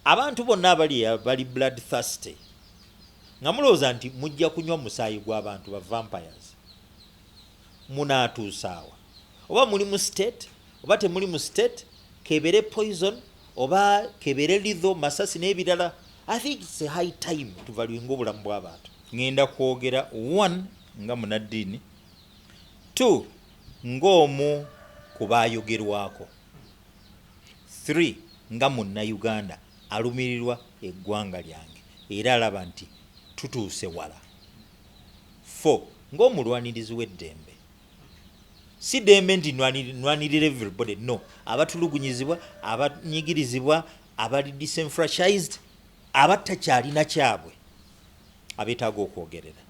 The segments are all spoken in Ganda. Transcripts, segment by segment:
abantu bonna bali bloodthirsty nga mulowooza nti mujja kunywa musaayi gw'abantu ba vampires munaatuusaawa oba muli mu state oba temuli mu state kebere poison oba kebere litho masasi n'ebirala. I think it's a high time tuvaluinga obulamu bw'abantu. Ngenda kwogera 1 nga munaddiini, 2 ng'omu ku baayogerwako, 3 nga munnayuganda alumirirwa eggwanga lyange era alaba nti tutuuse wala, 4 ng'omulwanirizi w'eddembe. Si ddembe nti nwanirira everybody, no. Abatulugunyizibwa, abanyigirizibwa, abali disenfranchised, abatakyalina kyabwe abeetaaga okwogerera.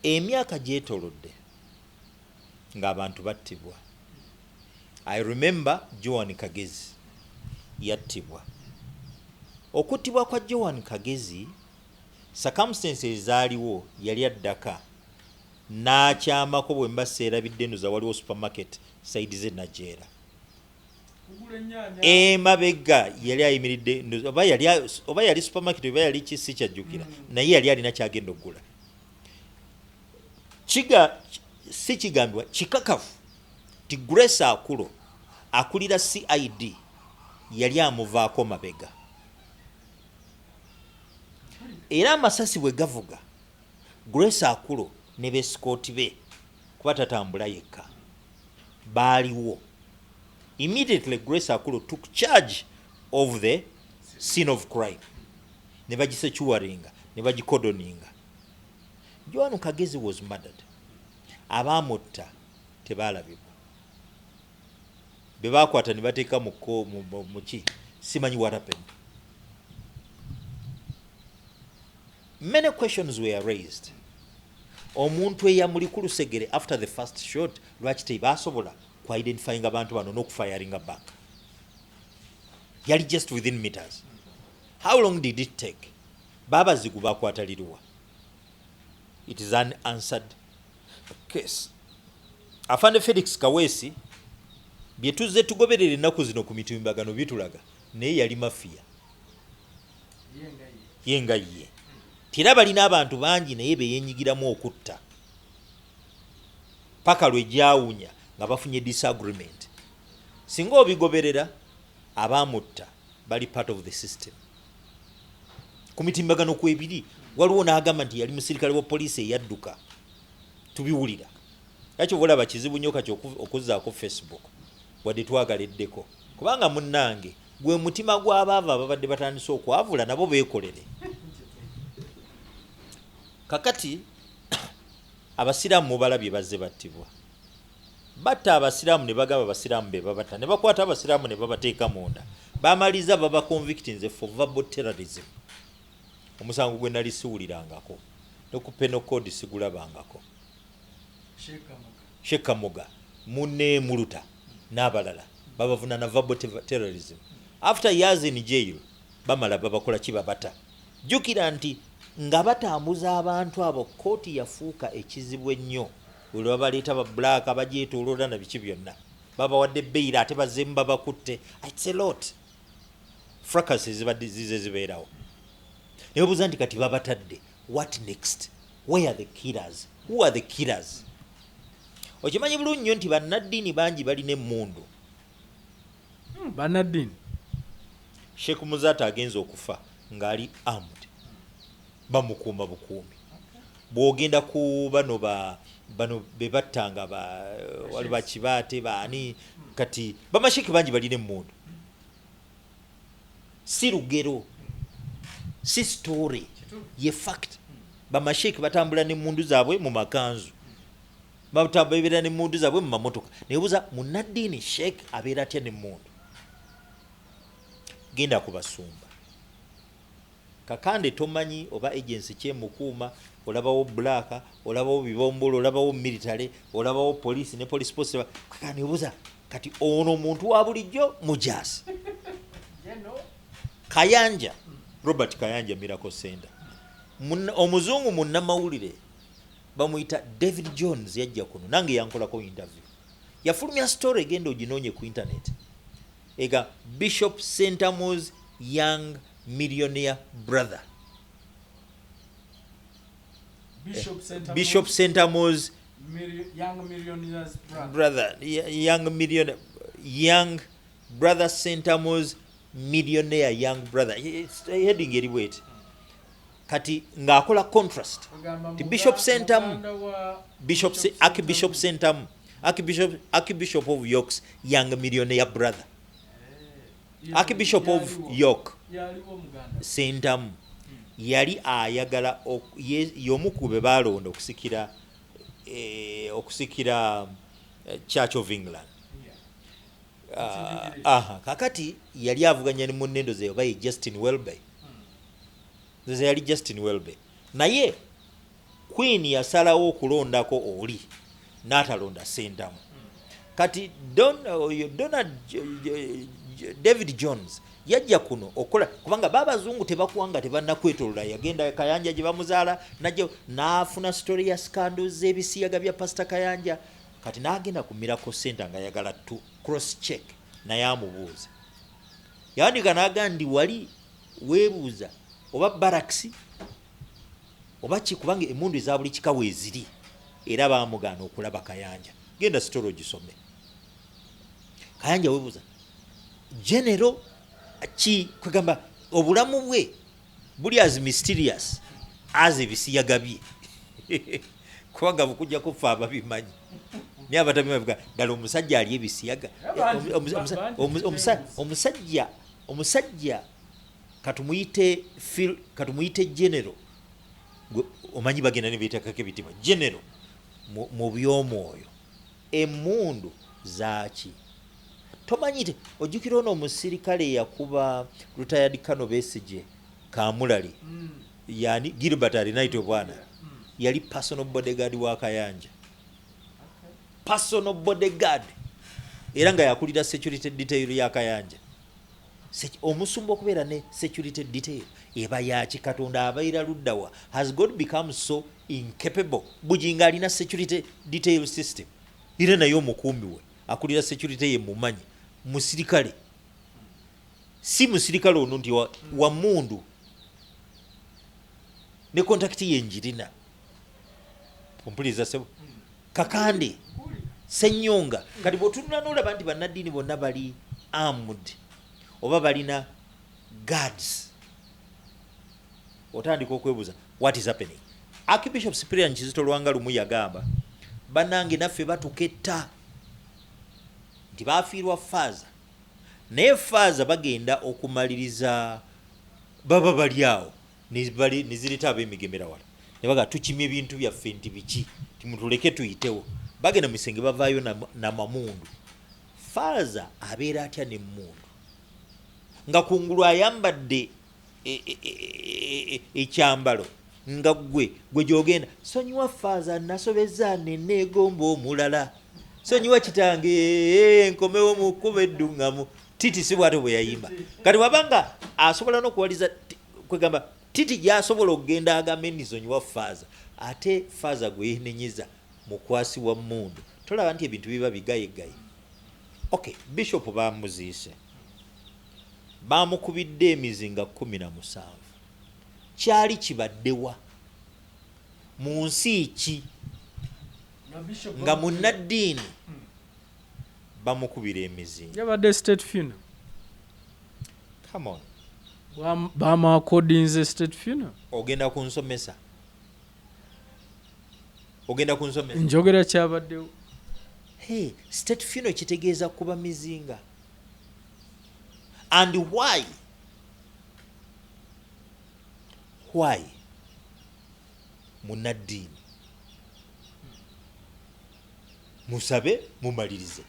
Emyaka gyetolodde ng'abantu battibwa. I remember Joan Kagezi yattibwa. Okuttibwa kwa Joan Kagezi circumstances zaaliwo yali addaka n'akyamako bwe mba seerabidde ndoza waliwo supermarket side ze Najeera. Emabega yali ayimiridde oba yali supermarket oba yali kisi kyajjukira naye yali alina kyagenda okugula. Si kigambibwa kikakafu ti Grace Akulo akulira CID yali amuvaako mabega. Era amasasi bwe gavuga Grace Akulo ne besikoti be kuba tatambula yekka baaliwo. Immediately Grace Akulo took charge of the scene of crime. Ne bagisecuringa, ne bagikodoninga. Joan Kagezi was murdered. Abaamutta tebaalabibwa. Be baakwata ne bateeka muki simanyi what happened. Many questions were raised. Omuntu eyamuli ku Lusegere after the first shot lwaki tebaasobola ku identifying abantu bano n'okufiringa back. Yali just within meters. How long did it take? Babazigu baakwatalirirwa. It is an unanswered case. Afande Felix Kaweesi bye tuzze tugoberera ennaku zino ku mitimbagano bitulaga naye yali mafiya yenga ye. Tira balina abantu bangi naye beyenyigiramu okutta paka lwe gyawunya nga bafunye disagreement. Singa obigoberera abaamutta bali part of the system. Ku mitimbagano kwebiri waliwo n'agamba nti yali musirikale wa poliisi eyadduka. Tubiwulira. Yakyo olaba kizibu nnyo kati okuzzaako Facebook wadde twagaleddeko kubanga munnange gwe mutima gw'abaava ababadde batandise okwavula nabo beekolere. Kakati abasiraamu mubalabye bazze battibwa. Batta abasiraamu ne bagamba abasiraamu be babatta ne bakwata abasiraamu ne babateeka munda. Bamaliza baba convicted for verbal terrorism. Omusango gwe nali siwulirangako ne ku penal code sigulabangako. Sheikh Kamoga munne Muluta n'abalala babavunana verbal terrorism. After years in jail bamala babakola kibabata. Jukira nti nga batambuza abantu abo kooti yafuuka ekizibu ennyo. Olwo babaleeta ba black abagyetooloola na biki byonna babawadde bbeera ate bazemu babakutte. It's a lot. Fracas zize zibeerawo. Nebuuza nti kati babatadde. What next? Where are the killers? Who are the killers? Okimanyi bulungi nnyo nti bannaddiini bangi balina emmundu. Bannaddiini? Sheikh Muzata agenza okufa ng'ali armed. Bamukuuma bukuumi. Bw'ogenda ku bano be battanga wali bakibaate baani kati bamashiki bangi balina emmundu. Si lugero, si story, ye fact. Bamashiki batambula n'emmundu zaabwe mu makanzu. Batambula n'emmundu zaabwe mu mamotoka. Nebuuza munnaddiini Sheikh abeera atya n'emmundu? Genda kubasumba. Kakande tomanyi oba agency kyemukuuma, olabawo black, olabawo bibombolo, olabawo military, olabawo police ne police post. Kakande obuuza kati ono omuntu wa bulijjo mujaasi. Kayanja, Robert Kayanja Miracle Center. Omuzungu munnamawulire bamuyita David Jones yajja kuno nange yankolako interview. yafulumya story egenda oginoonye ku internet ega Bishop St.Moses young millionaire brother. Bishop St.Moses young millionaire's brother, young brother St.Moses millionaire young brother. It's heading eri wait. Kati ng'akola contrast. Ti Bishop St.Moses, Archbishop St.Moses, Archbishop of York's young millionaire brother. Archbishop of York St.Moses yali ayagala y'omu ku be balonda okusikira Church of England. Kakati yali avuganya ne munnendo ze oba Justin Welby. Ze yali Justin Welby. Naye Queen yasalawo okulondako oli n'atalonda St.Moses. Kati David Jones yajja kuno okola kubanga babazungu tebakuwanga tebannakwetolola yagenda Kayanja gye bamuzaala najja n'afuna story ya scandals ebisiyaga bya Pastor Kayanja kati n'agenda ku Miracle Center nga yagala tu cross check naye amubuuza yandika n'agandi wali weebuuza oba barracks oba kikubanga emundu eza buli kika weeziri era baamugana okulaba Kayanja genda story ogisome Kayanja weebuuza general ki kwegamba obulamu bwe buli as mysterious as ebisiyaga bye kubanga bukujja kufa ababimanyi naye abatabimanyi ddala omusajja ali ebisiyaga omusajja katumuyite general omanyi bagenda ne beetakako ebitima general mu by'omwoyo emmundu zaaki tomanyite ojjukira ono omusirikale yakuba retired Colonel Besigye Kamulali yani Gilbert alinaito bwana yali personal bodyguard wa Kayanja personal bodyguard era nga yakulira security detail ya Kayanja omusumba okubeera ne security detail eba yaki Katonda abaira luddawa has God become so incapable bujinga alina security detail system ire nayo omukumbi we akulira security ye mumanyi musirikale si musirikale ono nti wa mundu ne contact ye njirina mpuliriza sebo kakande senyonga kati bwotunula n'olaba nti bannaddiini bonna bali armed oba balina guards otandika okwebuuza what is happening. Archbishop Cyprian Kizito Lwanga lumu yagamba bannange naffe batuketta nti bafiirwa faaza naye faaza bagenda okumaliriza baba bali awo nizireta ab'emigemera wala ne baga tukimye ebintu byaffe nti biki timutuleke tuyitewo bagenda misenge bavaayo na mamundu faaza abeera atya n'emmundu nga kungulu ayambadde ekyambalo nga gwe gyogenda sonyiwa faaza nasobeza neneegomba omulala sonyiwa kitange nkomewo mu kkuba edduŋŋamu titi si bwate bwe yayimba kati wabanga asobola n'okuwaliza kwegamba titi gy'asobola okugenda agambe nti sonyiwa faaza ate faaza gwe yeenenyeza mukwasi wa mmundu tolaba nti ebintu biba bigayegaye. Okay, Bishop bamuziise bamukubidde emizinga 17 kyali kibaddewa mu nsi ki nga munnaddiini bamukubira emizinga yabadde state funeral. Come on, bamakodinze state funeral. ogenda kunsomesa njogera kyabaddewo. Hey, state funeral kitegeeza kuba mizinga. And why munnaddiini musabe mumalirize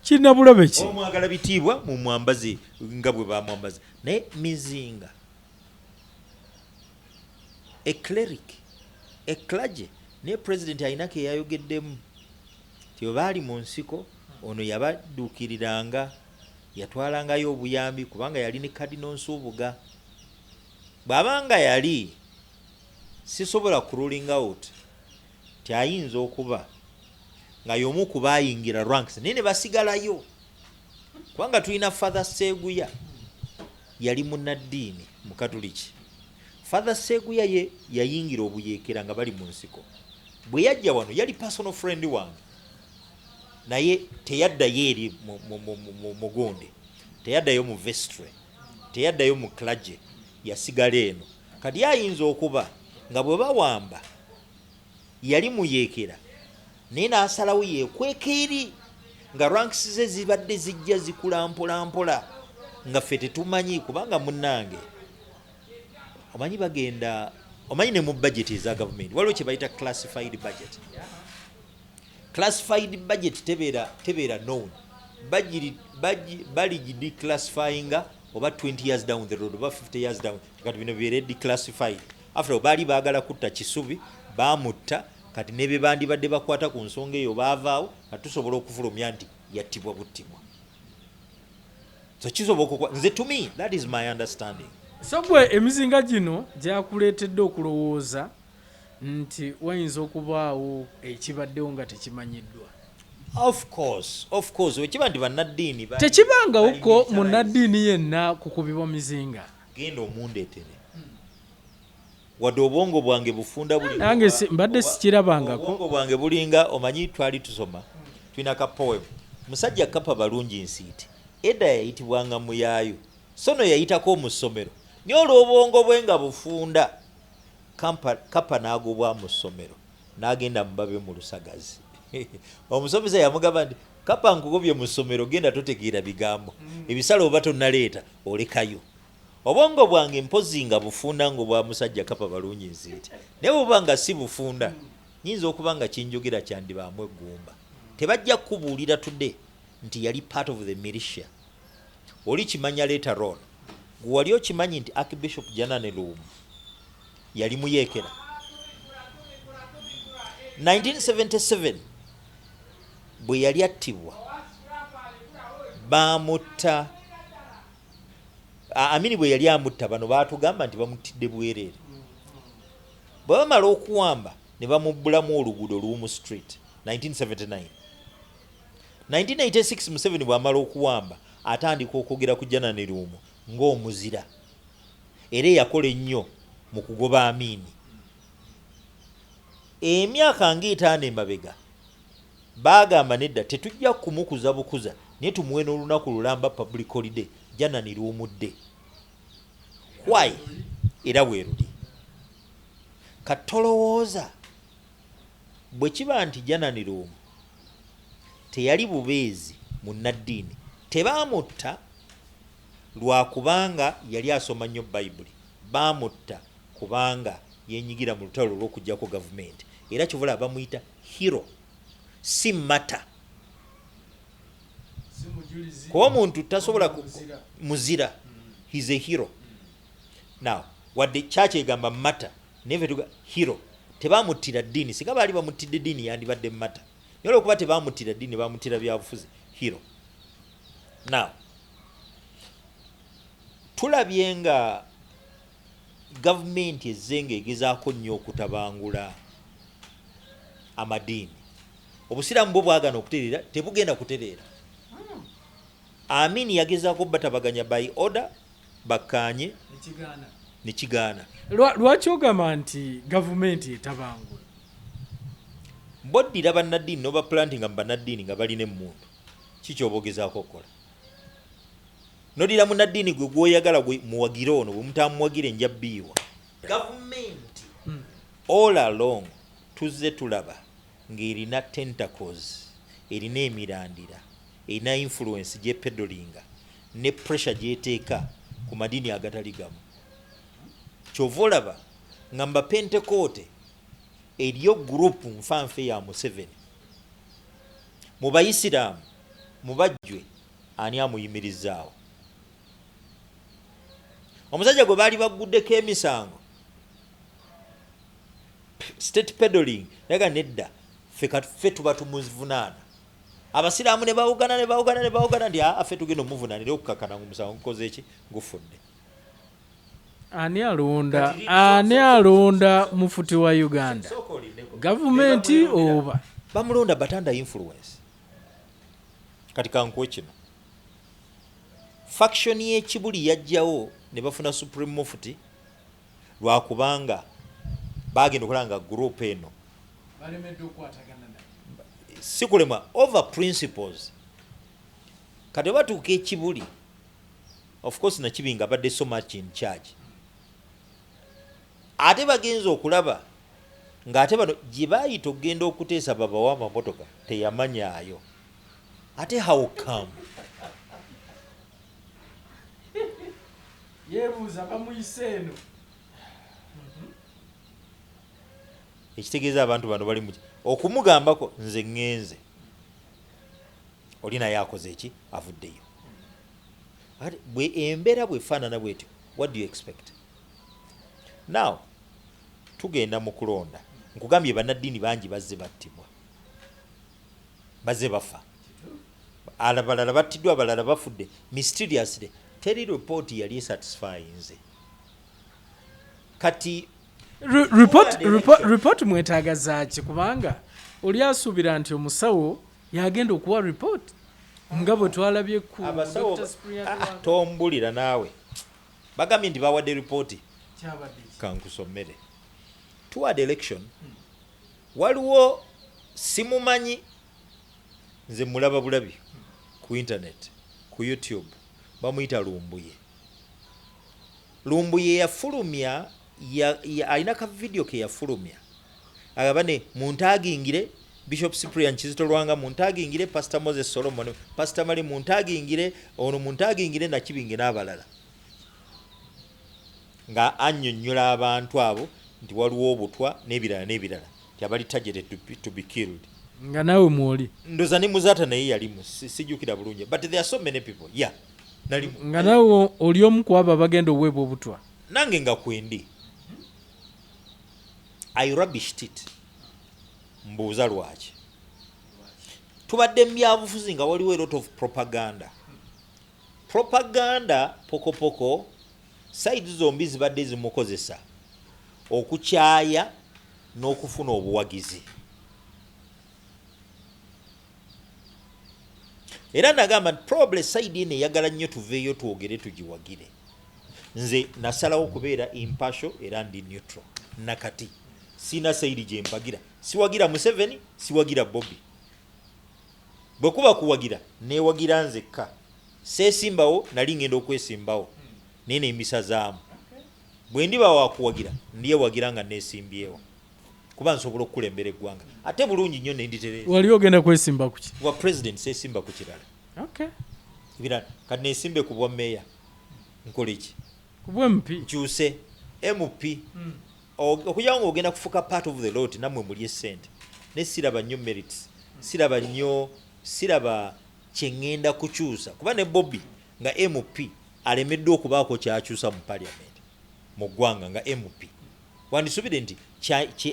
kirina bulabe ki omwagala bitiibwa mumwambaze nga bwe bamwambaza naye mizinga clergy naye president ayinako eyayogeddemu ti bwe baali mu nsiko ono yabadduukiriranga yatwalangayo obuyambi kubanga yali ne Cardinal Nsubuga bw'abanga yali sisobola ku ruling out ti ayinza okuba nga y'omu ku baayingira ranks nene basigalayo kubanga tulina Father Seguya yali munnaddiini mu Katoliki. Father Seguya ye yayingira obuyeekera nga bali mu nsiko. Bwe yajja wano yali personal friend wange naye teyaddayo eri mu Gonde, teyaddayo mu Vestre, teyaddayo mu Klaje, yasigala eno. Kati ayinza okuba nga bwe bawamba yali muyeekera naye n'asalawo yeekweka eri nga ranks ze zibadde zijja zikula mpola nga ffe tetumanyi kubanga munnange omanyi bagenda omanyi ne mu budget eza government waliwo kye bayita classified budget. Classified budget tebeera known bali declassifyinga oba 20 years down the road oba 50 years down kati bino bibeere declassified. After baali baagala kutta Kisubi baamutta kati ne bye bandibadde bakwata ku nsonga eyo baavaawo nga tusobola okufulumya nti yattibwa buttibwa. So kisoboka nze to me that is my understanding. So gwe emizinga gino gyakuleetedde okulowooza nti wayinza okubaawo ekibaddewo nga tekimanyiddwa. Of course wekiba nti bannaddiini tekibangawo ko munnaddiini yenna kukubibwa mizinga. Genda omundeetere wadde obwongo bwange bufunda buli nange mbadde sikirabangako. Obwongo bwange bulinga omanyi twali tusoma tulina ka poem musajja Kapa Balungi Nsiiti edda yayitibwanga Muyaayo so no yayitako mu ssomero naye olw'obwongo bwe nga bufunda Kapa n'agobwa mu ssomero n'agenda mu babe mu Lusagazi. Omusomesa yamugamba nti Kapa nkugobye mu ssomero genda totegeera bigambo ebisale oba tonnaleeta olekayo. Obwongo bwange mpozi nga bufunda ngo bwa musajja Kapa Balungi Nsiiti naye bw'oba nga si bufunda nyinza okuba nga kinjogera kyandibaamu eggumba. Tebajja kubuulira tudde nti yali part of the militia. Oli kimanya later on gwe wali okimanyi nti Archbishop Janane Luumu yali muyeekera. 1977 bwe yali attibwa baamutta Amini bwe yali amutta bano baatugamba nti bamuttidde bwereere. Bwe bamala okuwamba ne bamubbulamu oluguudo Luumu Street 1979. 1986 Museveni bw'amala okuwamba atandika okwogera ku Janane Luumu ng'omuzira era yakola ennyo mu kugoba Amini. Emyaka ng'etaano emabega baagamba nedda tetujja kumukuza bukuza naye tumuwe n'olunaku lulamba public holiday Janane Luumu dde. Why? Era weeruli katolowooza bwe kiba nti Janane Luumu teyali bubeezi munnaddiini tebaamutta lwakubanga yali asoma nnyo Bayibuli, baamutta kubanga yenyigira mu lutalo olw'okuggyako gavumenti era kivula bamuyita hero si mata kuba omuntu tasobola muzira he's a hero. Now wadde church egamba mata neve tuga hero tebamuttira ddiini singa baali bamuttidde ddiini yandibadde mata naye olwokuba tebamuttira ddiini bamuttira byabufuzi hero. Now tulabye nga gavumenti ezzenga egezaako nnyo okutabangula amadiini. Obusiraamu bwo bwagana okutereera tebugenda kutereera. Amini yagezaako batabaganya by order bakkaanye nekigaana. Lwaki ogamba nti gavumenti etabangula? Boddira bannaddiini noba planting nga bannaddiini nga balina emmundu kiki oba ogezaako okukola? Nodira munnaddiini gwe gwoyagala muwagire ono bwe mutamuwagire njabbiiwa. Gavumenti all along tuzze tulaba ng'erina tentacles, erina emirandira, erina influence gyepedolinga ne pressure gyeteeka ku madiini agatali gamu. Kyova olaba nga mba Pentecote eriyo group nfanfe ya Museveni. Mu Bayisiraamu mu bajjwe ani amuyimirizaawo? Omusajja gwe baali bagguddeko emisango state peddling lega nedda ffe tuba tumuvunaana. Abasiraamu ne bawugana nti ffe tugenda omuvunaanira okukakana omusango gukoze eki gufudde. Ani alonda mufuti wa Uganda? Gavumenti oba? bamulonda batanda influence. Kati kankuwe kino faction y'ekibuli yajjawo ne bafuna supreme mufti lwakubanga bagenda okulanga group eno si kulema over principles. Kati batuuka ekibuli, of course nakibinga badde so much in charge, ate bagenza okulaba ng'ate bano gye baayita okugenda okuteesa babawa amamotoka teyamanyaayo. Ate how come? Yebuuza bamuyise eno. Ekitegeeza abantu bano bali muki okumugambako nze ŋŋenze oli naye akoze eki avuddeyo. Ate bwe embeera bwefaanana bwetyo, what do you expect? Now tugenda mu kulonda, nkugambye bannaddiini bangi bazze battibwa, bazze bafa, abalala battiddwa, abalala bafudde mysteriously. Teri report yali esatisfy nze. Kati report mwetaaga zaaki? Kubanga oli asuubira nti omusawo yagenda okuwa report nga bwe twalabye ku abasawo tombulira naawe bagambye nti bawadde report. Kankusomere toward election waliwo simumanyi nze mulaba bulabi ku internet ku YouTube bamuyita Lumbuye yafulumya alina ka video ke yafulumya agabane muntagingire Bishop Cyprian Kizito Lwanga, muntagingire Pastor Moses Solomon, Pastor Mali muntagingire ono, muntagingire nakibinge n'abalala, nga annyonnyola abantu abo nti waliwo obutwa n'ebirala nti abali targeted to be killed. Nga nawe mwoli ndoza ne Muzata naye yalimu, sijjukira bulungi, but there are so many people. Yeah, nalimu. Nga nawe oli omu ku abo abagenda oweebwa obutwa. Nange nga kwendi I rubbished it. Mbuuza lwaki tubadde mu byabufuzi nga waliwo a lot of propaganda pokopoko side zombi zibadde zimukozesa okukyaya n'okufuna obuwagizi. Era nagamba probably side eno eyagala nnyo tuveeyo twogere tugiwagire. Nze nasalawo okubeera impartial era ndi neutral. Nakati sina sayidi gye mpagira, siwagira Museveni, siwagira Bobi. Bwe kuba kuwagira neewagira nzekka, seesimbawo nali ngenda okwesimbawo naye neemisazaamu. Bwe ndiba wakuwagira ndyewagira nga neesimbyewo kuba nsobola okukulembera eggwanga. Ate bulungi nnyo nenditereza. Wali ogenda kwesimba ku ki? Bwa president seesimba ku kirala. Okay. Ebirala kati neesimbe ku bwa meeya nkole ki? Ku bwa MP. Nkyuse MP. Okujja nga ogenda kufuka part of the road namwe muli essente ne siraba nnyo merits, siraba kyengenda kukyusa kuba ne Bobby nga MP alemeddwa okubaako kyakyusa mu parliament mu ggwanga nga MP. Wandisubire nti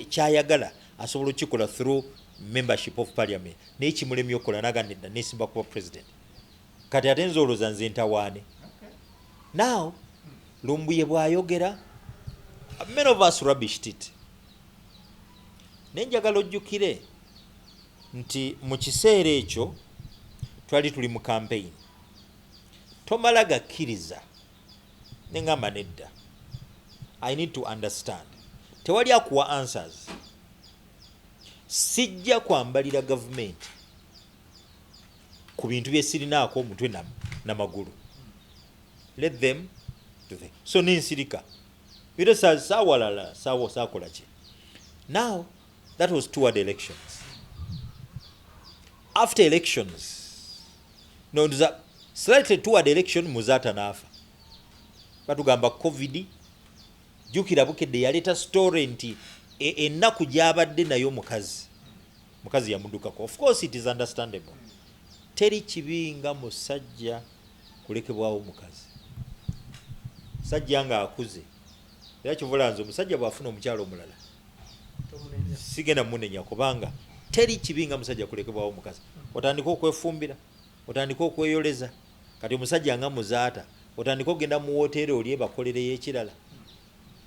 kyayagala asobola okukikola through membership of parliament naye kimulemye okukola naganedda nesimba kuba president. Kati ate nze olowooza nze ntawaane. Now Lumbuye bw'ayogera, many of us rubbished it. Nenjagala ojjukire nti mu kiseera ekyo twali tuli mu campaign. Tomala gakkiriza nengamba nedda. I need to understand. Tewali akuwa answers. Sijja kwambalira government ku bintu bye sirinaako omutwe n'amagulu. Let them do that. So nensirika. Biro sawalala sakola ki. Now that was toward elections. After elections, no, slightly toward election Muzata nafa. Batugamba COVID jukira bukedde yaleta story nti ennaku gyabadde nayo mukazi yamudukako. Of course it is understandable. Teri kibinga musajja kulekebwawo mukazi. Sajja nga akuze. Era kivulanze omusajja bw'afuna omukyalo omulala sigenda munenya kubanga teri kibinga musajja kulekebwawo mukazi. Otandika okwefumbira, otandika okweyoleza. Kati omusajja nga Muzaata otandika okugenda mu woteeri oli ebakolereyo ekirala.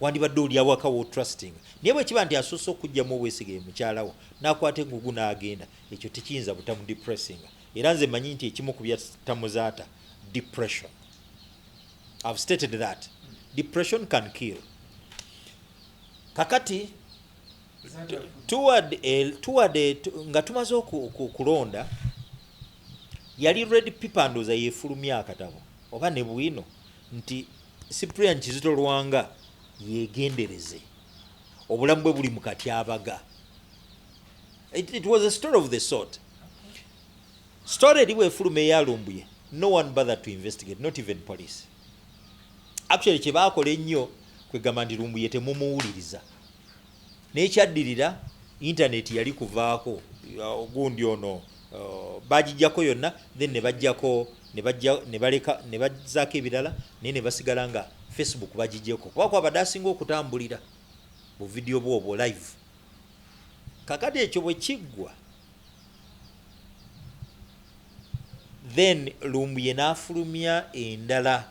wandibadde oli awaka wo trusting naye bwe kiba nti asoose okujjamu obwesige mukyalawo n'akwata engugu n'agenda ekyo tekiyinza butamu depressing era nze manyi nti ekimu ku byatamuzaata depression. I've stated that depression can kill. Kakati toward nga tumaze kulonda yali red paper ndoza yefulumya akatabo oba ne bwino nti Cyprian Kizito Lwanga yegendereze obulamu bwe buli mu katyabaga. It was a story of the sort. Story eri bwefuluma eyalumbuye, no one bothered to investigate, not even police. Actually kye baakola ennyo kwegamba nti lumbuye temumuwuliriza naye kyaddirira internet yali kuvaako ogundi ono bagijjako yonna then ne bazzaako ebirala naye ne basigala nga Facebook bagijjeko kubako abadde asinga okutambulira mu video bwobwo live. Kakati ekyo bwe kiggwa then lumbuye n'afulumya endala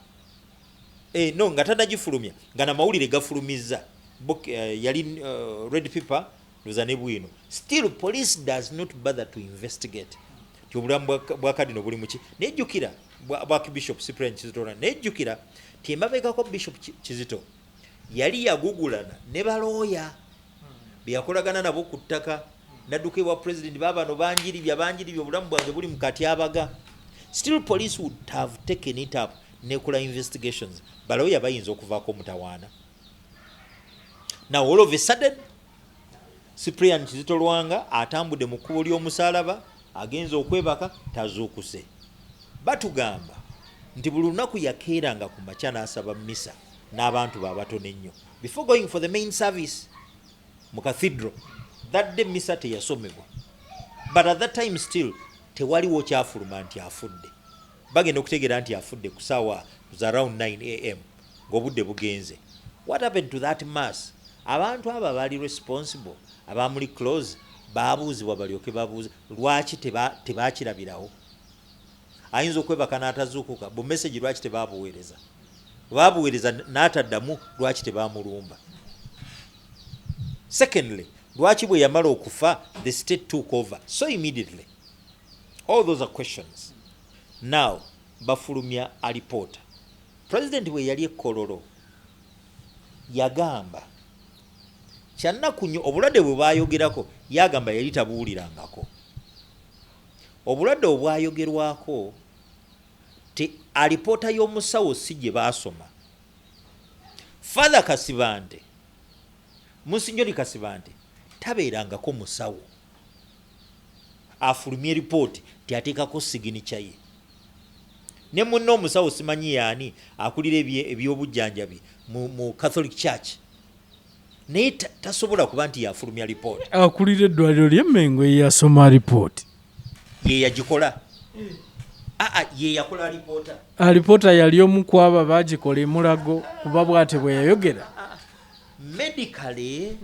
no nga tanagifulumya nga namawulire gafulumiza yali red paper loza ne bwino. Still police does not bother to investigate ti obulamu bwa kadino buli muki nejjukira bwa Archbishop Cyprian Kizito nejjukira ti emabegako Bishop Kizito yali yagugulana ne balooya byakolagana nabo ku ttaka nadduka ewa president babano banjiri obulamu bwange buli mu katyabaga. Still police would have taken it up nekola investigations balooya bayinza okuvaako mutawaana. Now all of a sudden Cyprian Kizito Lwanga atambudde mu kkubo ly'omusalaba agenza okwebaka tazuukuse. Batugamba nti buli lunaku yakeeranga ku makya n'asaba misa n'abantu babatono ennyo before going for the main service mu cathedral. That day misa teyasomebwa but at that time still tewaliwo kyafuluma nti afudde. Bagenda okutegeera nti afudde ku ssaawa around 9 am ng'obudde bugenze. What happened to that mass? Abantu aba bali responsible abamuli close babuuzibwa balyoke babuuze lwaki tebakirabirawo. Ayinza okwebaka n'atazuukuka bu message lwaki tebabuweereza n'ataddamu lwaki tebamulumba. Secondly, lwaki bwe yamala okufa the state took over so immediately. All those are questions. Now bafulumya alipoota. President bwe yali ekkololo yagamba kyannaku nnyo obulwadde bwe bwayogerako yagamba yali tabuwulirangako. Obulwadde obwayogerwako alipoota y'omusawo si gye baasoma. Father Kasibante Monsignori Kasibante tabeerangako musawo afulumye ripooti tiateekako signature ye. Ne munno omusawo simanyi yaani akulira ebyobujjanjabi mu Catholic Church naye tasobola kuba nti yafulumya ripooti. Akulira eddwaliro ly'Emmengo yasoma ripooti ye yagikola. Ye yakola alipoota. Alipoota yali omu ku abo baagikola Mulago kuba bw'ate bwe yayogera. Medically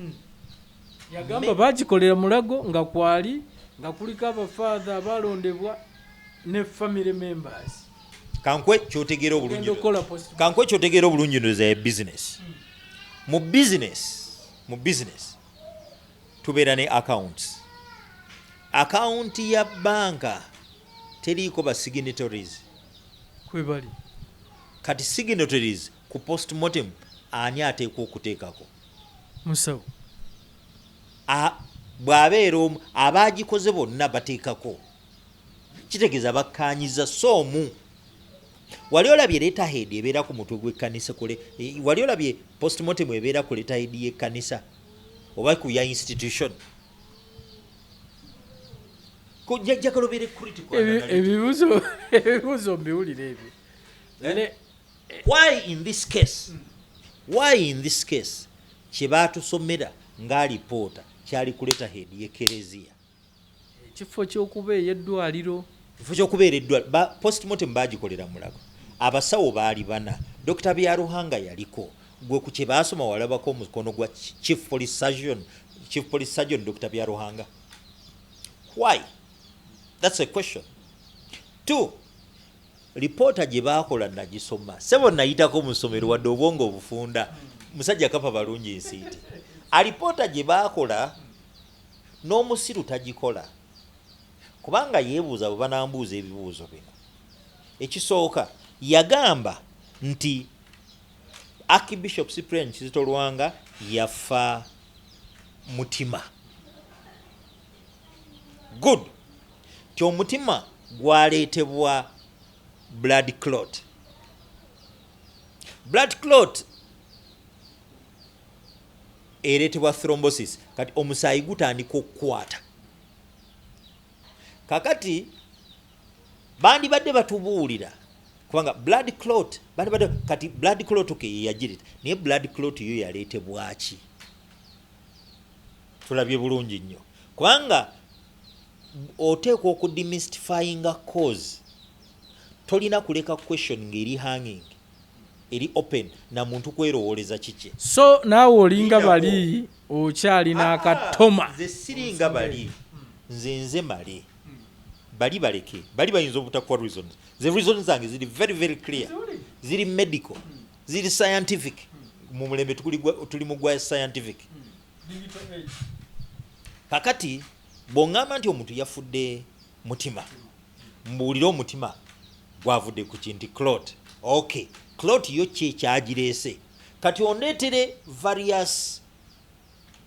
yagamba baagikolera Mulago nga kwali nga kuliko abafaatha abalondebwa ne family members. Kankwe kyotegeera obulungi ndoza ya business. Mu business tubeera ne accounts. Account ya banka teriiko ba signatories. Kwebali Kati signatories ku postmortem ani ateekwa okuteekako? Musawo. Bw'abeera omu abaagikoze bonna bateekako. Kitegeeza bakkaanyiza soomu. Wali olabye letterhead ebeera ku mutwe gw'ekkanisa kule. Wali olabye postmortem ebeera ku letterhead y'ekkanisa oba ku ya institution. Ebibuzo mbiwulire ebyo. Why in this case kye baatusomera ng'alipoota kyali ku letterhead y'ekereziya. Ekifo ky'okubeera eddwaliro. Postmortem baagikolera Mulago. Abasawo baali bana. Dr. Byaruhanga yaliko. Gwe ku kye baasoma walabako omukono gwa Chief Police Surgeon Dr. Byaruhanga. Why? That's a question. 2. Reporter gye baakola nagisoma sebo nayitako mu ssomero wadde obwongo obufunda musajja kapa balungi nsiiti reporter gye baakola n'omusiru tagikola kubanga yeebuuza bwe banambuuza ebibuuzo bino. Ekisooka yagamba nti Archbishop Cyprian Kizito Lwanga yafa mutima. Good. Ti omutima gwaleetebwa blood clot. Blood clot ereetebwa thrombosis kati omusaayi gutandika okukwata. Kakati bandibadde batubuulira kubanga blood clot bandibadde kati blood clot yeyagirita naye blood clot yo yaleetebwa ki? Tulabye bulungi nnyo kubanga oteekwa okudemystifyinga cause. Tolina kuleka question ng'eri hanging eri open na muntu kwerowooleza kiki. So naawe olinga bali okyalina akatoma. Nze siringa bali nze male bali baleke bali bayinza obutakuwa reasons. The reasons zange ziri very very clear, ziri medical, ziri scientific. Mu mulembe tuli mu gwa scientific. Kakati bw'oŋŋamba nti omuntu yafudde mutima mbuulira omutima gwavudde ku kinti clot. Okay, clot yo ki ekyagireese? Kati ondeetere various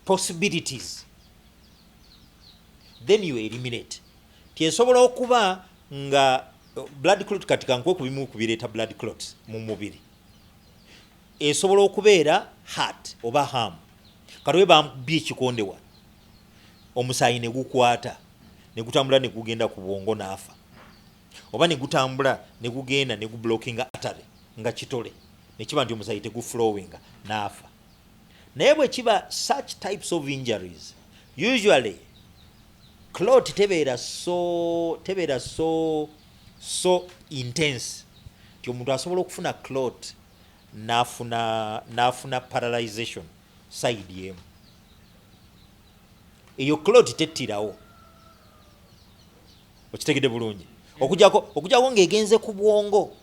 possibilities then you eliminate. Tiesobola okuba nga blood clot kati kankwe ku bimu kubireeta blood clot mu mubiri. Esobola okubeera heart oba ham. Kati bambi ekikondewa omusaayi ne gukwata ne gutambula ne gugenda ku bwongo n'afa. Oba ne gutambula ne gugenda ne gublockinga artery nga kitole ne kiba nti omusaayi teguflowinga n'afa. Naye bwe kiba such types of injuries usually clot tebeera so intense ti omuntu asobola okufuna clot n'afuna paralyzation side yemu. Eyo clot tettirawo. Okitegedde bulungi. Okujjako ng'egenze ku bwongo.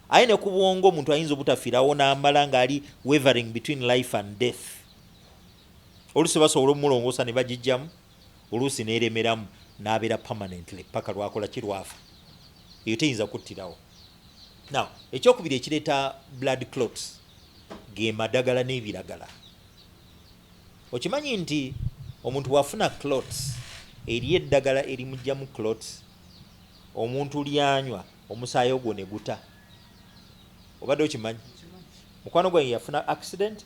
Aye ne ku bwongo omuntu ayinza obutafiirawo n'amala ng'ali wavering between life and death. Oluusi basobola omulongoosa ne bagijjamu, oluusi n'eremeramu n'abeera permanently paka lwakola kirwafa. Eyo teyinza kuttirawo. Now, ekyokubiri ekireeta blood clots ge madagala n'ebiragala. Okimanyi nti omuntu wafuna clots eri eddagala erimugjamu clots omuntu lyanywa omusaayi ogwo ne guta. Obadde okimanyi? Mukwano gwange yafuna accident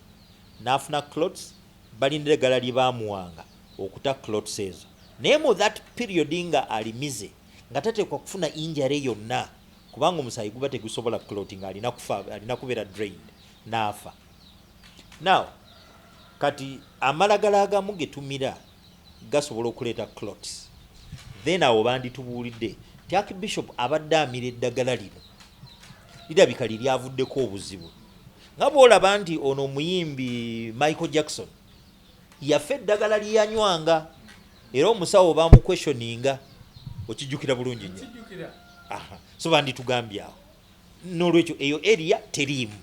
n'afuna clots balinda eddagala lye baamuwanga okuta clots ezo. Naye mu that period nga alimize nga tateekwa kufuna injury yonna kubanga omusaayi guba tegusobola clotting alina kufa, alina kubeera drained n'afa. Now kati amalagala agamu getumira gasobola okuleeta clots. Then awo banditubuulidde ti Archbishop abadde amira eddagala lino lirabika liryavuddeko obuzibu. Nga bw'olaba nti ono omuyimbi Michael Jackson yafa eddagala lyanywanga era omusawo baamuquestioninga. Okijjukira bulungi nnyo. So banditugambye awo. N'olwekyo eyo area teriimu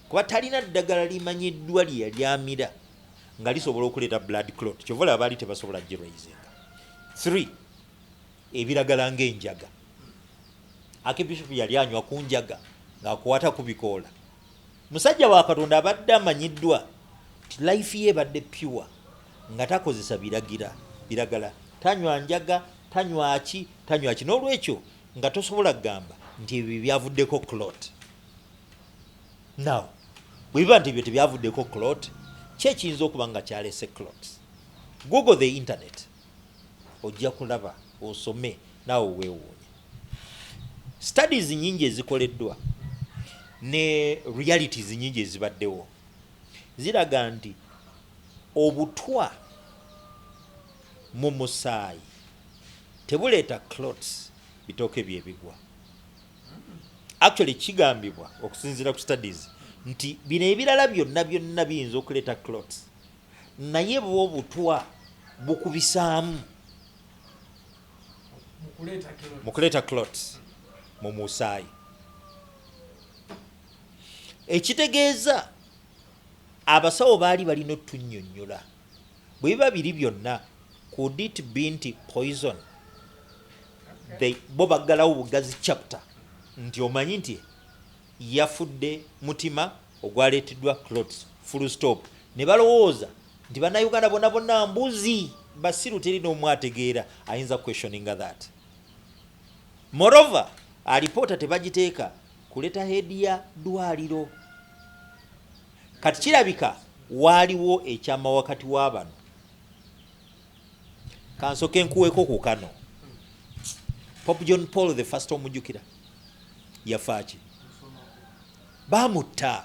kuba talina ddagala limanyiddwa lye yalyamira nga lisobola okuleeta blood clot. Kyovola abaali tebasobola giraisinga. 3. Ebiragala ng'enjaga. Archbishop yali anywa ku njaga ng'akwata ku bikoola. Musajja wa Katonda abadde amanyiddwa ti life ye ebadde pure nga takozesa biragala. Tanywa njaga, tanywa ki. N'olwekyo nga tosobola kugamba nti ebyo byavuddeko clot. Now, bwe biba nti ebyo tebyavuddeko clot, ki ekiyinza okuba nga kyalese clot? Google the internet. Ojja kulaba, osome, naawe weewuunye. Studies nyingi ezikoleddwa ne realities nyingi ezibaddewo ziraga nti obutwa mu musaayi tebuleeta clots bitooke byebigwa. Actually kigambibwa okusinziira ku studies nti bino ebirala byonna biyinza okuleeta clots naye bw'obutwa bukubisaamu mu kuleeta clots. mu musaayi. Ekitegeeza abasawo baali balina otunnyonnyola bwe biba biri byonna. Could it be nti poison? Bo baggalawo bugazi chapter nti omanyi nti yafudde mutima ogwaleeteddwa clots full stop. Ne balowooza nti bannayuganda bonna bonna mbuzi basiru teri n'omu ategeera ayinza questioninga that. Moreover, alipoota tebagiteeka kuleta heedi ya ddwaliro. Kati kirabika waaliwo ekyama wakati w'abano. Kansoke nkuweeko ku kano. Pope John Paul the first omujjukira yafaaki. Baamutta.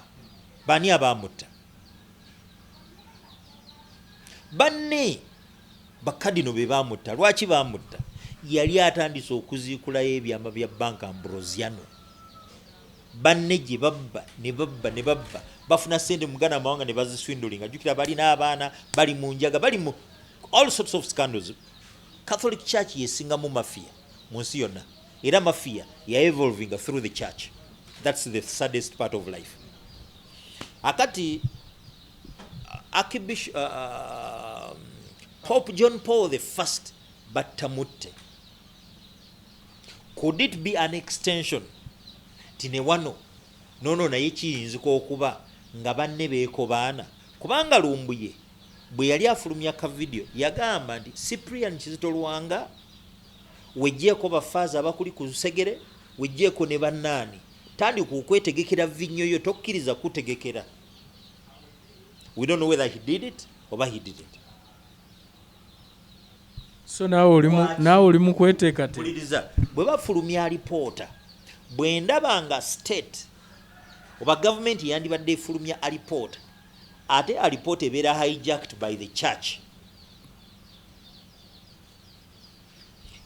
Bani abaamutta? Banne bakadino be baamutta. Lwaki baamutta? Yali atandise okuziikulayo ebyama bya Bank Ambrosiano. Banne gye babba ne babba ne babba bafuna sente mugana amawanga ne baziswindulinga. Jjukira bali n'abaana bali mu njaga bali mu all sorts of scandals. Catholic Church yesinga mu mafia mu nsi yonna, era mafia ya evolving through the church. That's the saddest part of life. Akati Archbishop Pope John Paul the first batamutte. Could it be an extension? Tine wano nono naye kiyinzika okuba nga banne beeko baana, kubanga Lumbuye bwe yali afulumya ka video yagamba nti Cyprian Kizito Lwanga wejjeeko bafaaza abakuli ku Lusegere, wejjeeko ne bannaani, tandika okwetegekera vinnyo tokkiriza kutegekera. We don't know whether he did it or he didn't. So naawe oli mu kweteekate. Bwe bafulumya alipoota, bwe ndaba nga state oba gavumenti yandibadde efulumya alipoota, ate alipoota ebeera hijacked by the church.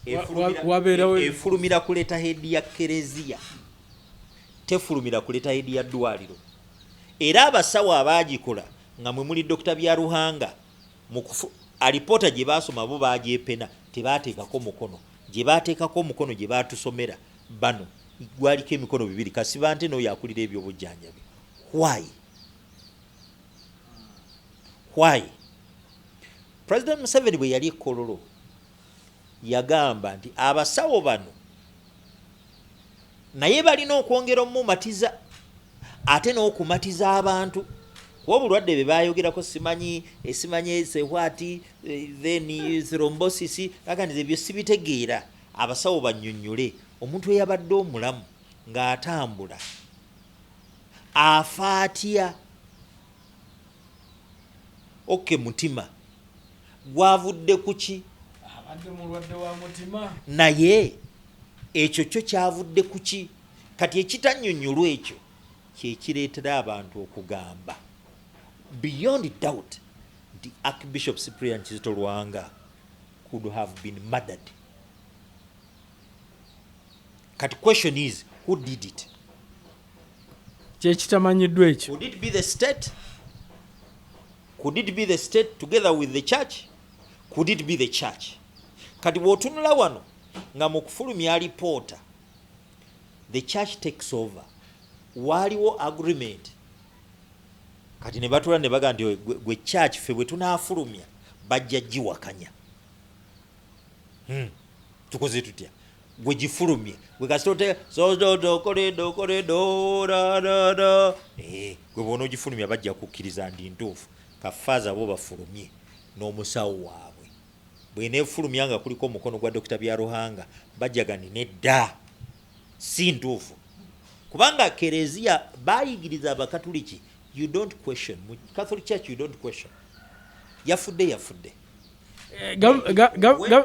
Efulumira kuleta heedi ya kereziya, tefulumira kuleta heedi ya ddwaliro. Era abasawo abaagikola nga mwe muli Dr. Byaruhanga alipoota gye baasoma bo bagyepena, tebaateekako mukono. Gye baateekako omukono gye baatusomera bano gwaliko emikono 2 kasiba nte n'oyo akulira ebyobujjanjabi. Why? President Museveni bwe yali Kololo yagamba nti abasawo bano naye balina okwongera omumatiza ate n'okumatiza abantu. Kuba obulwadde bwe baayogerako simanyi sehwati then thrombosis aganize ebyo sibitegeera. Abasawo bannyonnyole omuntu eyabadde omulamu ng'atambula afa atya. Oke mutima gwavudde ku ki? Abadde mulwadde wa mutima. Naye ekyo kyo kyavudde ku ki? Kati ekitannyonnyolwa ekyo kye kireetera abantu okugamba beyond doubt the Archbishop Cyprian Kizito Lwanga could have been murdered. Kati question is, who did it? Kyekitamanyiddwa ekyo. Could it be the state? Could it be the state together with the church? Could it be the church? Kati bw'otunula wano nga mu kufulumya alipoota, the church takes over. Waliwo agreement. Kati ne batula ne baga nti gwe church ffe bwe tunaafulumya bajja giwakanya. Tukoze tutya? Gwe gifulumye gwe kasitote gwe bona ogifulumya bajja kukkiriza ndi ntuufu. Kafaaza bo bafulumye n'omusawo waabwe. Bwe neefulumya nga kuliko omukono gwa Dr. Byaruhanga bajjaga ni nedda si ntuufu. Kubanga kereziya bayigiriza abakatuliki, you don't question. Mu Catholic Church you don't question. Yafudde.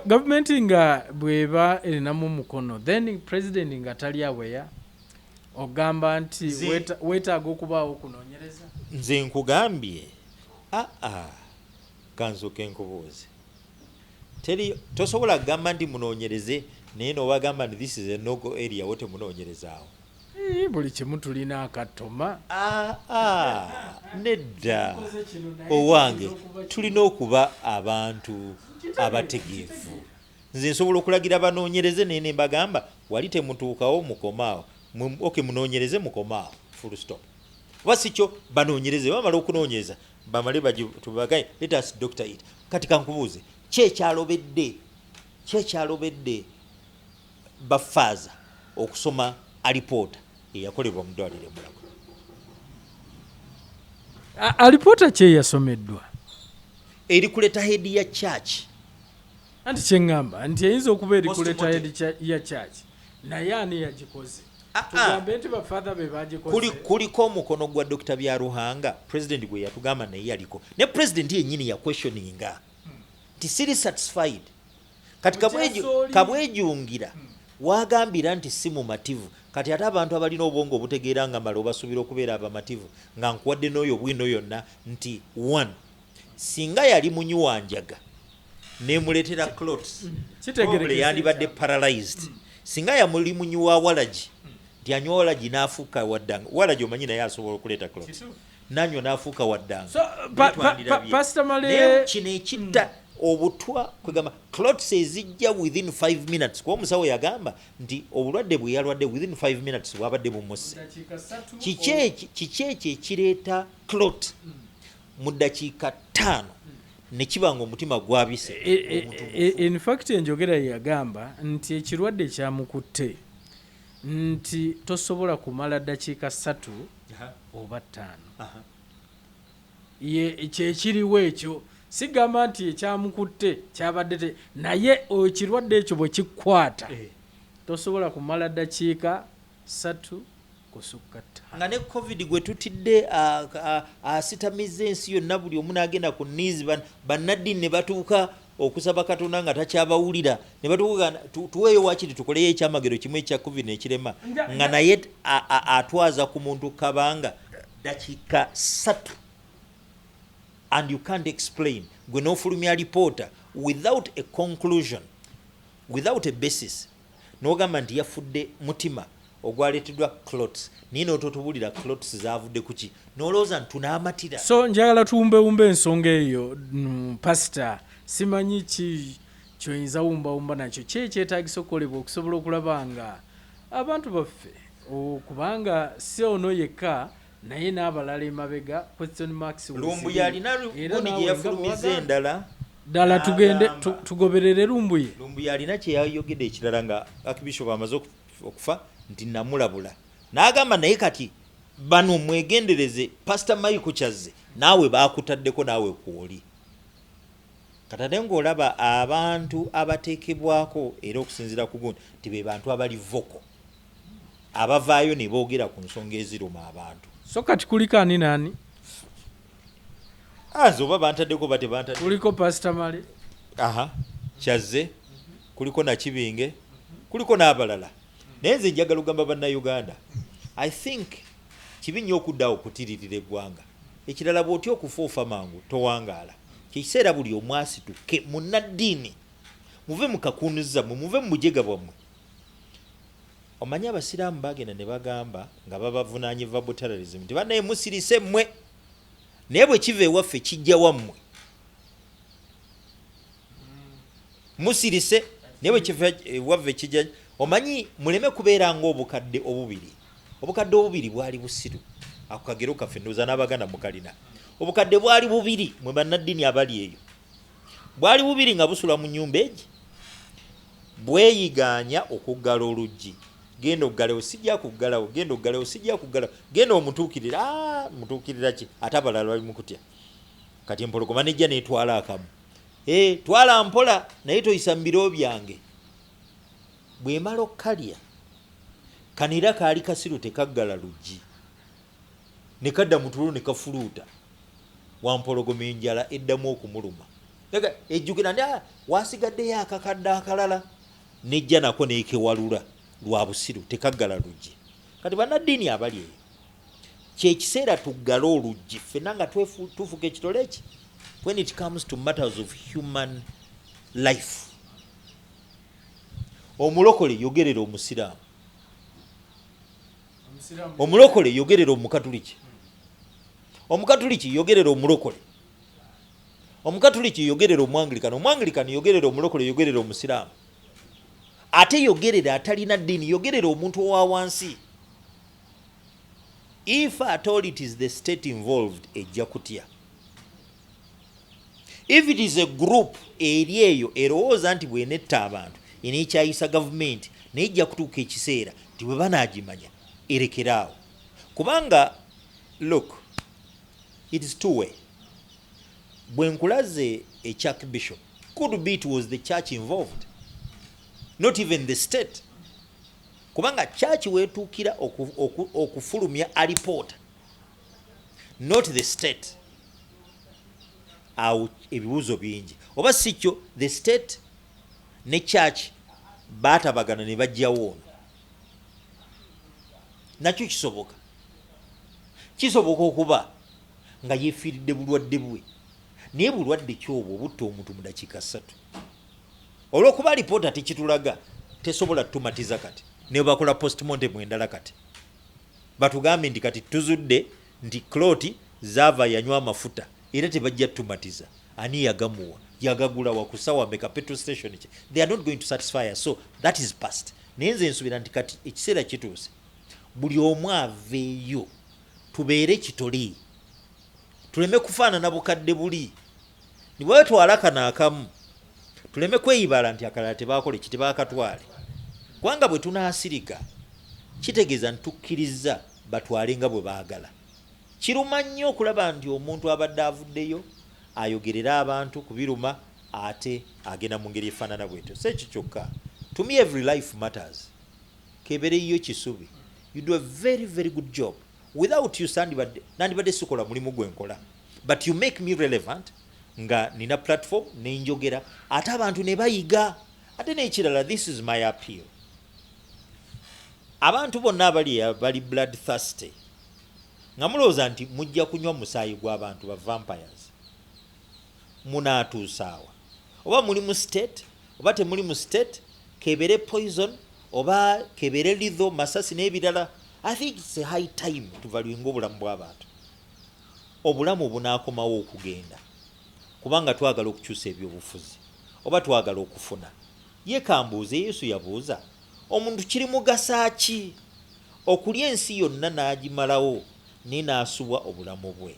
Gavumenti nga bweba erinamu mukono, then president nga tali aweya ogamba nti weetaaga okubaawo okunoonyereza. Nze nkugambye kansoke nkubuuze, tosobola kugamba nti munoonyereze naye n'obagamba nti this is a no-go area wote munoonyerezaawo. Buli kimu tulina akatoma. Nedda owange tulina okuba abantu abategeevu. Nze nsobola okulagira banoonyereze naye ne mbagamba wali temutuukawo mukomaawo okay munoonyereze mukomaawo full stop wasikyo banoonyereze bamala okunoonyeza bamale tubagaye let us doctor it kati kankubuuze kyekyalobedde bafaaza okusoma alipoota eyakolebwa mu ddwaliro Mulago. Alipoota kye yasomeddwa eri kuleta head ya church anti kyeŋŋamba nti eyinza okuba eri kuleta head ya church naye ani yagikoze tugambe nti bafather be bagikoze kuliko omukono gwa Dr. Byaruhanga president gwe yatugamba naye yaliko ne president yennyini ya questioninga nti siri satisfied kati kabwejungira wagambira nti si mumativu kati ate abantu abalina obwongo obutegeera nga mala obasuubira okubeera abamativu nga nkuwadde n'oyo bwino yonna nti 1 singa yali munywanjaga nemuletera clots probably yandibadde paralyzed singa yamuli munywa walagi nti anywa walagi n'afuuka waddanga walagi omanyi naye asobola okuleeta clots nanywa n'afuuka waddanga Pastor Male kino ekitta obutwa kwegamba clots ezijja within 5 minutes kuba omusawo yagamba nti obulwadde bwe yalwadde within 5 minutes bwabadde bumusse kiki ekyo ekireeta clot mu ddakiika 5 ne kiba nga omutima gwabise in fact enjogera yagamba nti ekirwadde kyamukutte nti tosobola kumala ddakiika 3 oba 5 kyekiriwo ekyo sigamba nti ekyamukutte kyabadde naye ekirwadde ekyo bwe kikwata tosobola kumala ddakiika 3 kusukka 5 nga ne covid gwe tutidde asitamiza ensi yonna buli omu n'agenda ku niizi bannaddiini ne batuuka okusaba Katonda nga takyabawulira ne batuuka tuweeyo wakiri tukoleyo ekyamagero kimu ekya covid nekirema nga naye atwaza ku muntu kabanga ddakiika 3 and you can't explain gwe n'ofulumya alipoota without a conclusion without a basis n'ogamba nti yafudde mutima ogwaleeteddwa clots naye n'ototubulira clots zavudde kuki n'olowooza nti tunaamatira so njagala tuwumbewumba ensonga eyo pastor simanyi kyoyinza wumbawumba nakyo kyekyetaagisa okukolebwa okusobola okulaba nga abantu baffe kubanga si ono yekka naye n'abalala emabega question marks lumbu yalina gundi gye yafulumiza endala ddala tugende tugoberere lumbu yalina kye yayogedde ekirala nga Archbishop amaze okufa nti namulabula n'agamba naye kati bano mwegendereze Pastor Mike Kyazze naawe baakutaddeko naawe kwoli katade ng'olaba abantu abateekebwako era okusinziira ku gundi nti be bantu abali voko abavaayo ne boogera ku nsonga eziruma abantu so kati kuliko ani nani oba bantaddeko bate bantadde kuliko Pastor Male Kyazze kuliko Nakibinge kuliko n'abalala naye nze njagala ogamba bannayuganda I think kibi nnyo okuddawo okutiririra eggwanga ekirala bw'otya okufa ofa mangu towangaala kyekiseera buli omwasituke munnaddiini muve mukakunuza mmwe muve mu bujega bwammwe omanyi abasiraamu bagenda ne bagamba nga babavunaanyiva terrorism nti bannaye musirise mmwe naye bwe kiva ewaffe kijja wammwe musirise naye bwe kiva ewaffe kijja omanyi muleme kubeera ng'obukadde obubiri bwali busiru ako kagero kaffe ndowooza n'abaganda mukalina obukadde bwali bubiri mwe bannaddiini abali eyo bwali bubiri nga busula mu nnyumba egi bweyiganya okuggala oluggi genda okuggalawo sijja kuggalawo genda okuggalawo sijja kuggalawo genda omutuukirira mutuukirira ki ate abalala bali mukutya kati empologoma nejja netwala akamu twala mpola naye toyisa mu biro byange bwemala okkalya kanira kaali kasiru tekaggala luggi ne kadda mu tulo ne kafuluuta wampologoma enjala eddamu okumuluma ejjukira ndi wasigaddeyo akakadde akalala nejja nako neekewalula lwa busiru tekaggala luggi kati bannaddiini abali eyo kyekiseera tuggale oluggi ffenna nga tufuka ekitole eki when it comes to matters of human life omulokole yogerera omusiraamu omulokole yogerera omukatuliki omukatuliki yogerera omulokole omukatuliki yogerera omwangilikani omwangilikani yogerera omulokole yogerera omusiraamu ate yogerera atalina ddiini, yogerera omuntu owa wansi. If at all it is the state involved, ejja kutya. If it is a group eri eyo erowooza nti bwenetta abantu eneekyayisa gavumenti nejja kutuuka ekiseera nti bwe banaagimanya erekeraawo. Kubanga look, it is two way. Bwe nkulaze Archbishop, could be it was the church involved, not even the state. Kubanga church wetuukira okufulumya a reporter, not the state. Awo ebibuuzo bingi. Oba si kyo, the state ne church baatabagana ne bajjawo ono. Nakyo kisoboka. Kisoboka okuba nga yeefiiridde bulwadde bwe. Naye bulwadde kyobwo obutta omuntu mu dakiika 3. Olw'okuba alipoota tekitulaga, tesobola tumatiza kati. Ne bakola postmortem endala kati. Batugambe nti kati tuzudde nti kloti zaava yanywa amafuta. Era tebajja tumatiza. Ani yagamuwa? Yagagula wa kusawa meka petrol station. They are not going to satisfy us. So that is past. Naye nze nsubira nti kati ekiseera kituuse. Buli omu aveeyo. Tubeere kitoli. Tuleme kufaanana bukadde buli. Ni bwe twala kana akamu. Tuleme kweyibala nti akalala tebaakole kiti baakatwale. Kubanga bwe tunaasirika kitegeeza ntukkiriza batwale nga bwe baagala. Kiruma nnyo okulaba nti omuntu abadde avuddeyo ayogerera abantu kubiruma ate agenda mu ngeri efaanana bwetyo. Si ekyo kyokka. To me every life matters. Kebereyo kisubi. You do a very very good job. Without you nandibadde sikola mulimu gwe nkola. But you make me relevant nga nina platform ne njogera ate abantu ne bayiga. Ate n'ekirala, this is my appeal. Abantu bonna bali bloodthirsty. Nga mulowooza nti mujja kunywa musaayi gw'abantu ba vampires. Munaatuusaawa. Oba muli mu state, oba temuli mu state, kebere poison, oba kebere litho, masasi n'ebirala. I think it's a high time tuvaluwenga obulamu bw'abantu. Obulamu bunaakomawo okugenda. Kubanga twagala okukyusa ebyobufuzi. Oba twagala okufuna. Ye kambuuze, Yesu yabuuza, omuntu kiri mugasa ki okulya ensi yonna n'agimalawo naye n'asubwa obulamu bwe?